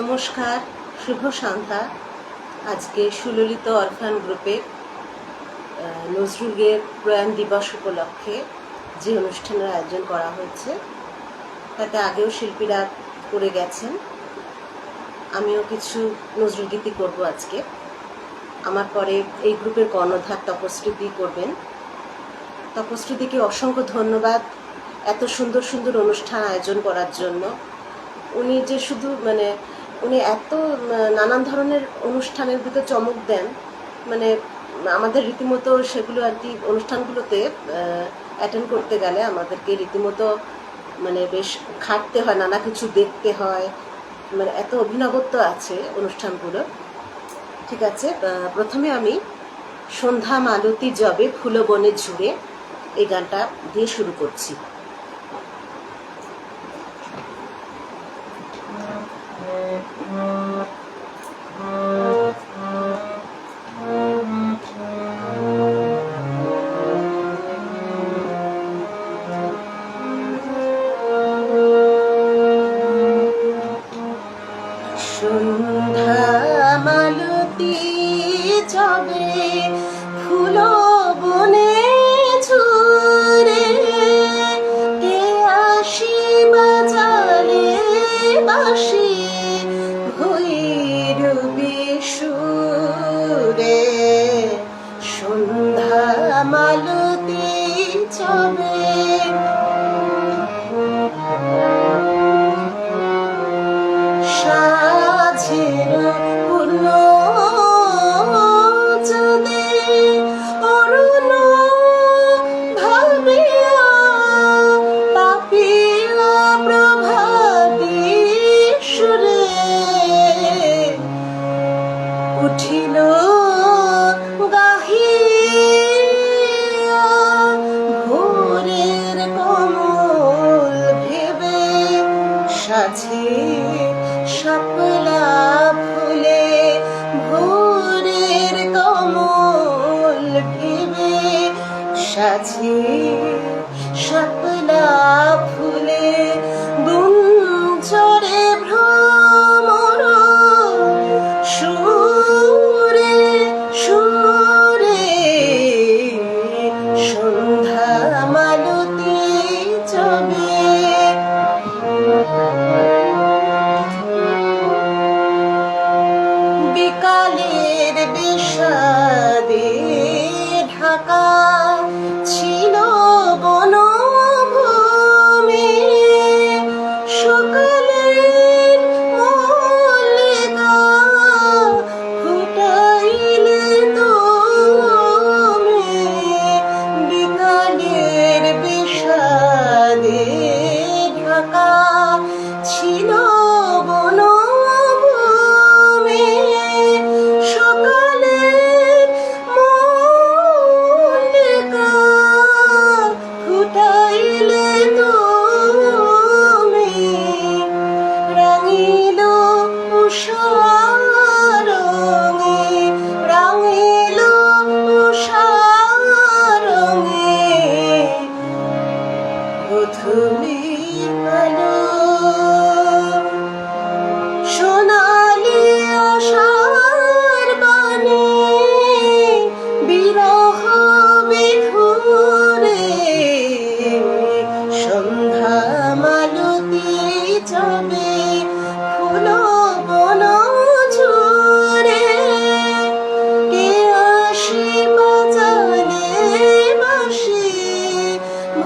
নমস্কার, শুভ সন্ধ্যা। আজকে সুললিত অরফান গ্রুপের নজরুলের প্রয়াণ দিবস উপলক্ষে যে অনুষ্ঠানের আয়োজন করা হয়েছে তাতে আগেও শিল্পীরা করে গেছেন। আমিও কিছু নজরুল গীতি করব আজকে। আমার পরে এই গ্রুপের কর্ণধার তপস্বৃতি করবেন। তপস্বৃতিকে অসংখ্য ধন্যবাদ এত সুন্দর সুন্দর অনুষ্ঠান আয়োজন করার জন্য। উনি যে শুধু উনি এত নানান ধরনের অনুষ্ঠানের ভিতরে চমক দেন, আমাদের রীতিমতো সেগুলো আর কি অনুষ্ঠানগুলোতে অ্যাটেন্ড করতে গেলে আমাদেরকে রীতিমতো বেশ খাটতে হয়, নানা কিছু দেখতে হয়, এত অভিনবত্ব আছে অনুষ্ঠানগুলো। ঠিক আছে, প্রথমে আমি সন্ধ্যা মালতী জবে ফুল বনে ঝুড়ে এই গানটা দিয়ে শুরু করছি। সন্ধ্যা মালতী জবে ফুল বনে ঝুরে, কে আসি বাজারে বাসি ভৈরবী সুরে। সন্ধ্যা মালতী জবে উঠিল গাহিয়া ভোরের কমল ভেবে, সাঝে শাপলা ফুলে ভোরের কমল ভেবে, সাঝে শাপলা ফুলে গুঞ্জরে ভ্রমর সুরে সুরে। সন্ধ্যা মালতী জবে বিকালের বিষাদে ঢাকা ছিল বনভূমি, সকালের মল্লিকা ফুটাইলে তুমি। বিকালের বিষাদে ঢাকা ছিল বনভূমি, সকালের মল্লিকা ফুটাইলে তুমি। রাঙিল উষার রঙে, রাঙিল উষার রঙে গোধূলি আলো। সোনালি আশার বাণী বিরহ বিধুরে। সন্ধ্যা মালতী জবে ফুল বন ঝুরে, কে আসি বাজারে বাসি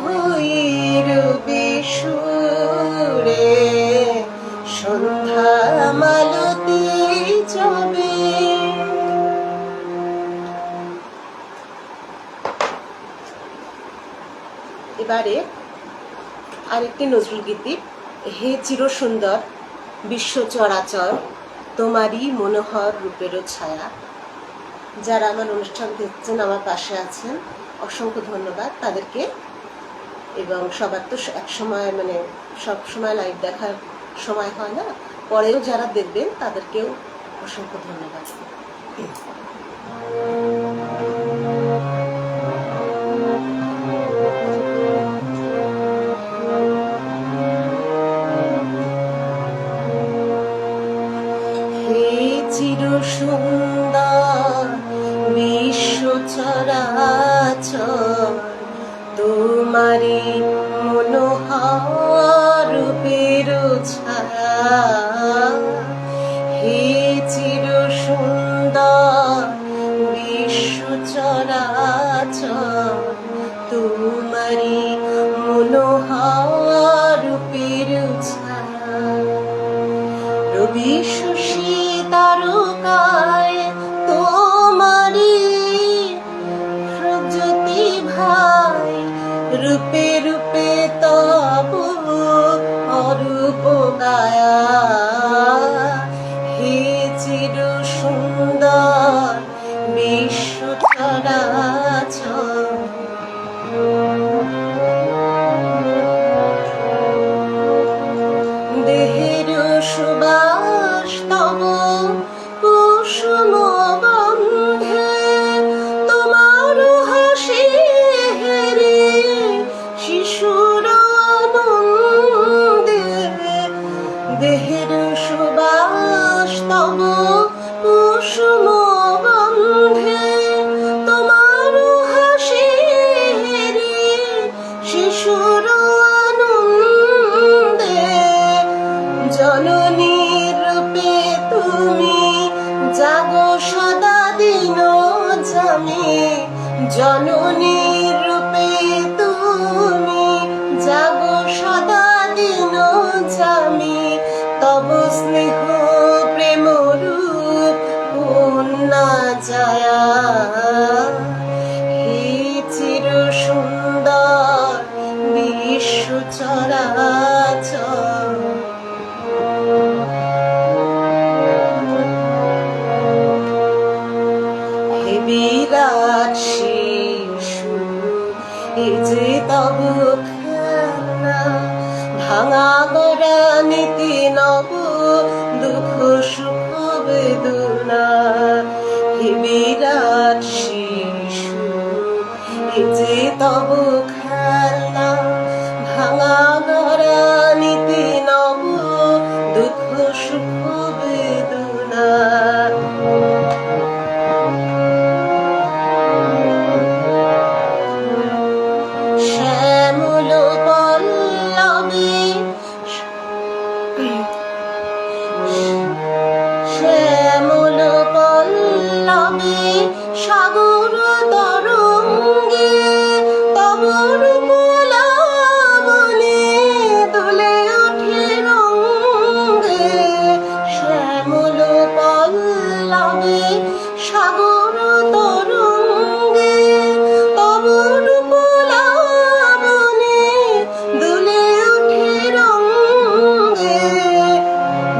ভৈরবী সুরে। সন্ধ্যা মালতী জবে। এবারে আরেকটি নজরুল গীতি, হে চিরসুন্দর বিশ্ব চরাচর তোমারই মনোহর রূপেরও ছায়া। যারা আমার অনুষ্ঠান দেখছেন, আমার পাশে আছেন, অসংখ্য ধন্যবাদ তাদেরকে। এবং সবার তো এক সময় সব সময় লাইভ দেখার সময় হয় না, পরেও যারা দেখবেন তাদেরকেও অসংখ্য ধন্যবাদ। চির সুন্দর বিশ্ব চরাচর তোমারি মনোহর রূপের ছায়া। হে চির সুন্দর বিশ্ব চরাচর তোমারি মনোহর রূপের ছায়া। রবি শশী তারকায় তোমারি প্রজ্যোতি ভাই রূপে রূপে তব অরূপ গায়া। হে চির সুন্দর বিশ্ব চরাচর দেহের সুবাস তব কুসুম গন্ধে তোমার হাসি হেরে শিশুর আনন্দে। দেহের সুবাস তব কুসুম গন্ধে তোমার হাসি হেরে শিশুর আনন্দে। জননী রূপে তুমি জাগো সদা দিন জামি। জননী রূপে তুমি জাগো সদা দিন জামি। তব স্নেহ প্রেম রূপ কন্যা জয়া। হে চির সুন্দর বিশ্ব চরাচর বিরাট শিশু এ যে তব খেলা। ভাঙা গড়া নীতি নব দুঃখ সুখ বেদনা। হে বিরাট শিশু এ যে তব খেলা। ভাঙা গড়া নীতি নব দুঃখ সুখ বেদনা। শ্যামল পল্লবে শ্যামল পল্লবে সাগর তরঙ্গে তব রূপ লাবণে দুলে ওঠে রঙ্গে। শ্যামল পল্লবে সাগর তরঙ্গে তব রূপ লাবণে দুলে ওঠে রঙ্গে।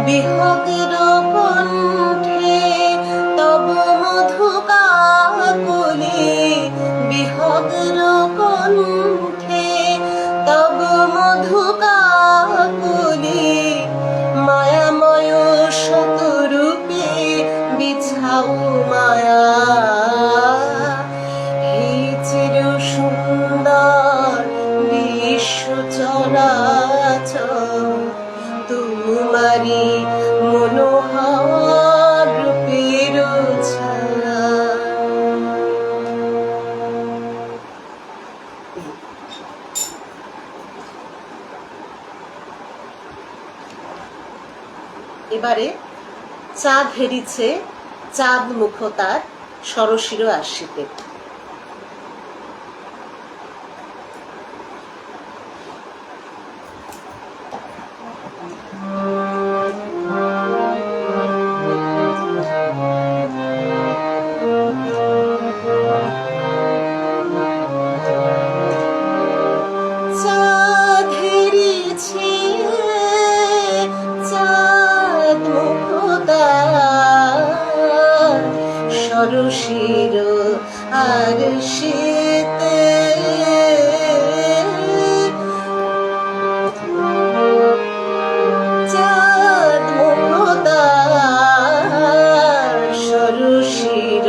বিহগের কণ্ঠে তব মধু কাকলি। বিহগের কণ্ঠে তব মধু কাকলি। মায়াময় শতরূপে বিছাও মায়া। হে চির সুন্দর বিশ্ব চরাচর তোমারি মনোহর রূপের ছায়া। এবারে চাঁদ হেরিছে চাঁদ মুখ তার সরসির আশিতে। চাঁদ হেরিছে চাঁদ মুখ তার সরসির আরশিতে। চাঁদ মুখ তার সরসির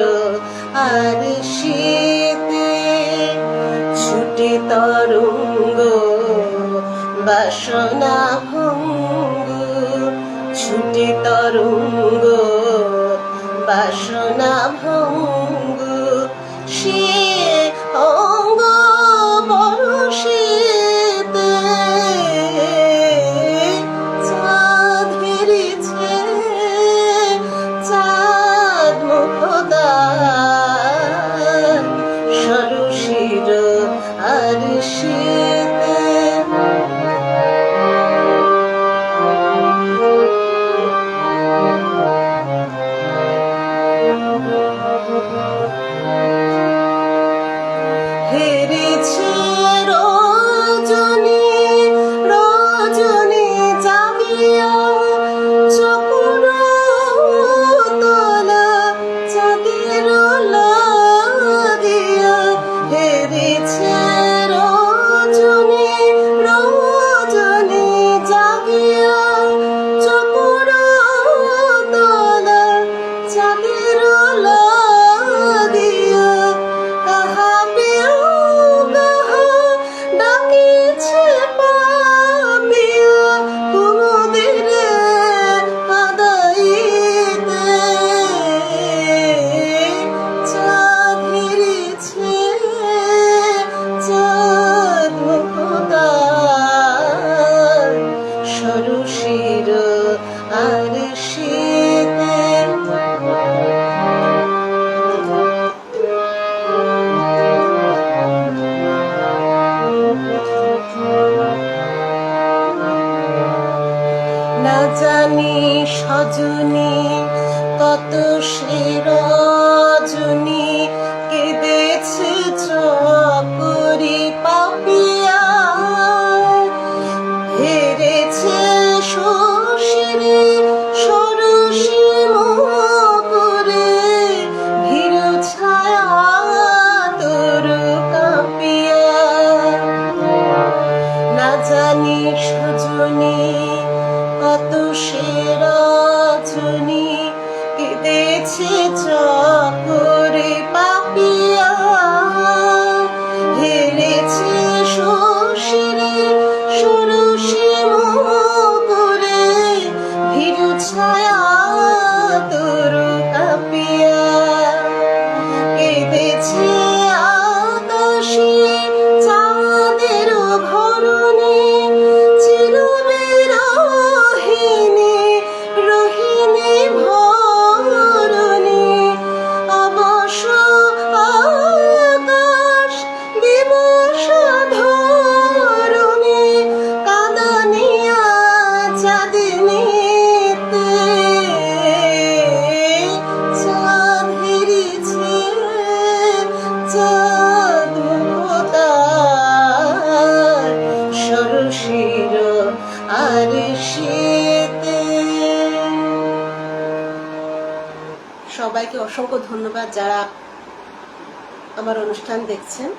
আরশিতে। ছুটে তরঙ্গ বাসনা ভঙ্গ। ছুটে তরঙ্গ বাসনা ভঙ্গ সে অঙ্গ বরষেতে চাঁদ হেরেছে, চাঁদ মুখদার ষোড়শীর আর শীতে। হেরেছে রজনী, রজনী জাগিয়া চকুর তলা চাঁদের লাগিয়া। হেরেছে রজনী, রজনী জাগিয়া চকুর তলা চাঁদের লাগিয়া। কাহা পেও কাহা ডাকিছে পাপিয়া কুমুদের আদাইতে। চাঁদ হেরেছে, চাঁদ মুখদার ষোড়শীর আর শীতে। না জানি সজনী কত সে রজনী কেঁদেছে চকরি পাপিয়া। হেরেছে শশীরে ষোড়শী মুখরে ভীরু ছায়া তরু কাঁপিয়া। না জানি সজনী কত সে রজনী কেঁদেছে চকরে পাপিয়া। হেরেছে শশীরে ষোড়শী মুখরে ভীরু ছায়া তরু কাঁপিয়া। কেঁদেছে আকাশে চাঁদের ভরণে চিরবিরহিণী রহিণী ভরণী। অবশ আকাশ দিবস ধরণী কাঁদানিয়া চাঁদিনীতে। চাঁদ হেরেছে, চাঁদ মুখদার ষোড়শীর আর শীতে। সবাইকে অসংখ্য ধন্যবাদ যারা আমার অনুষ্ঠান দেখছেন।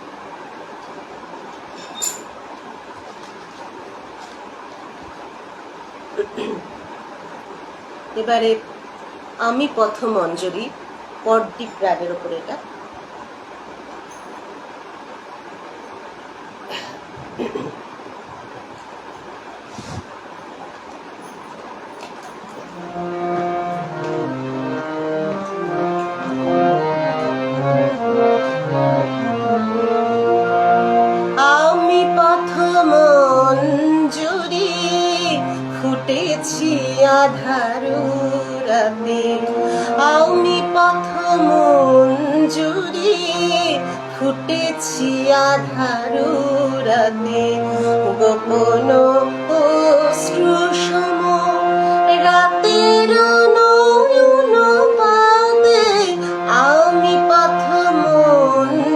এবারে আমি পথমঞ্জরি পরদীপ রাগের ওপর এটা। আমি পথমঞ্জরি ফুটেছি আধারু রাতে। আমি পথমঞ্জরি ফুটেছি আধারু রাতে। গোপন অশ্রু সম রাতের নয়ন পাতে। আমি পথমঞ্জরি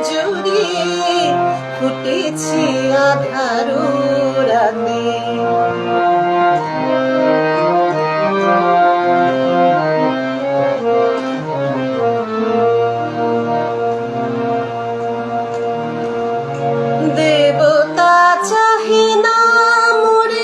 ফুটেছি আধারু রাতে। দেবতা চাহে না মোরে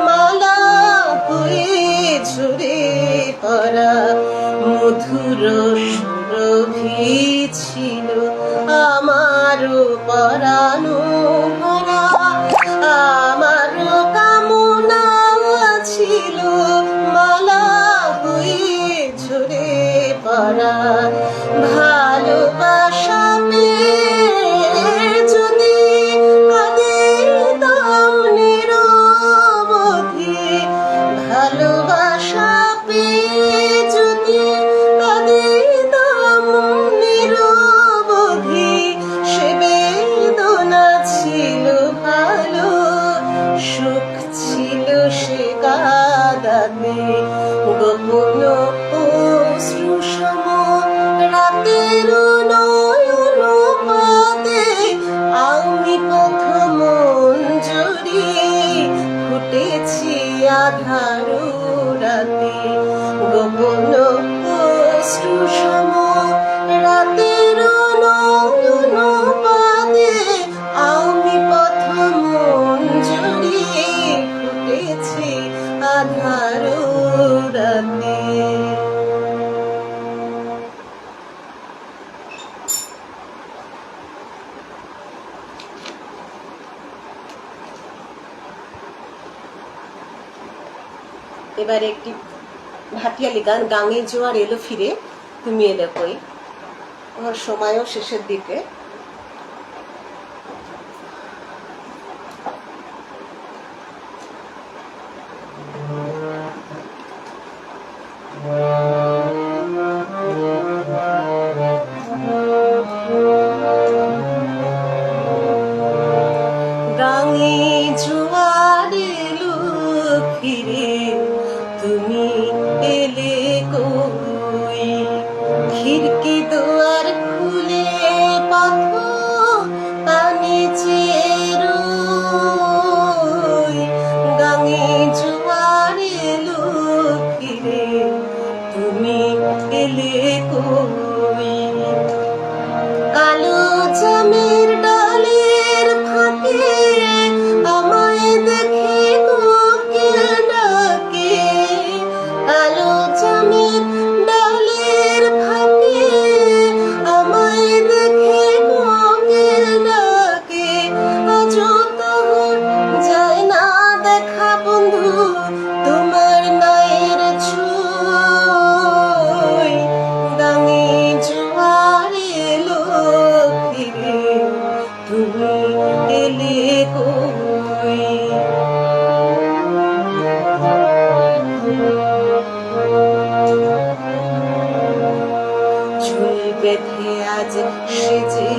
মালা হয়ে ঝরে পড়া মধুর সুরভি ছিল আমারও পরানো ভরা, আমারও কামনা ছিল মালা হয়ে ঝরে পড়া। ভালোবাসা পেয়ে যদি কাঁদিতাম নিরবধি, ভালোবাসা পেয়ে যদি কাঁদিতাম নিরবধি, সে বেদনা ছিল ভালো, সুখ ছিল সে কাঁদাতে। গোপন অশ্রুসম রাতের নয়ন পাতে আমি প্রথম অঞ্জলি ফুটেছি আধার রাতে। গোপন অশ্রুসম রাতের নয়ন পাতে আমি প্রথম অঞ্জলি ফুটেছি আধার রাতে। এবারে একটি ভাটিয়ালি গান, গাঙে জোয়ার এলো ফিরে তুমি এলে কই। আমার সময়ও শেষের দিকে। গাঙে জোয়ার এলো ফিরে তুমি এলে কই, খিড়কি দুয়ার খুলে পথ পানি চেয়ে রই। গাঙে জোয়ার এলো ফিরে তুমি এলে কই, কালো জামের ডালের ফাঁকে আমায় দেখে কোকিল ডাকে। কালো জামের ডালের ফাঁকে আমায় দেখে কোকিল ডাকে। আজও তোর যায় না দেখা বন্ধু তোমার নায়ের ছোঁয়। গাঙে জোয়ার এলো ফিরে তুমি এলে কই। ঝুল বেঁধে আজ সেজে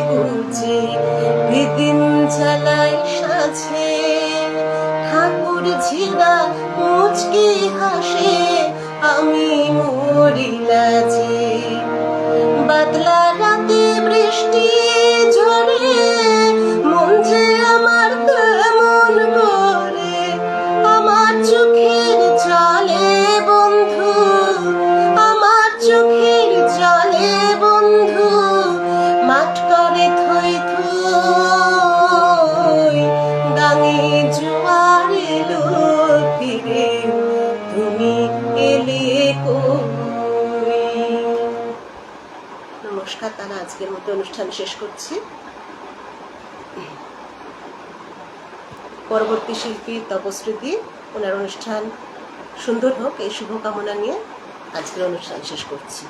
গুজে বেদিন জ্বালাই সাজে, ঠাকুর ঝিরা মুচকি হাসে আমি মরি লাজে। বাদলা রাতে বৃষ্টি ঝরে মন যে আমার কেমন করে, আমার চোখের জলে বন্ধু, আমার চোখের জলে বন্ধু মাঠ করে থই থই। গাঙে জোয়ার এলো ফিরে তুমি এলে কই। নমস্কার, তারা আজকের মতো অনুষ্ঠান শেষ করছি। পরবর্তী শিল্পী তপস্মৃতি, ওনার অনুষ্ঠান সুন্দর হোক এই শুভকামনা নিয়ে আজকের অনুষ্ঠান শেষ করছি।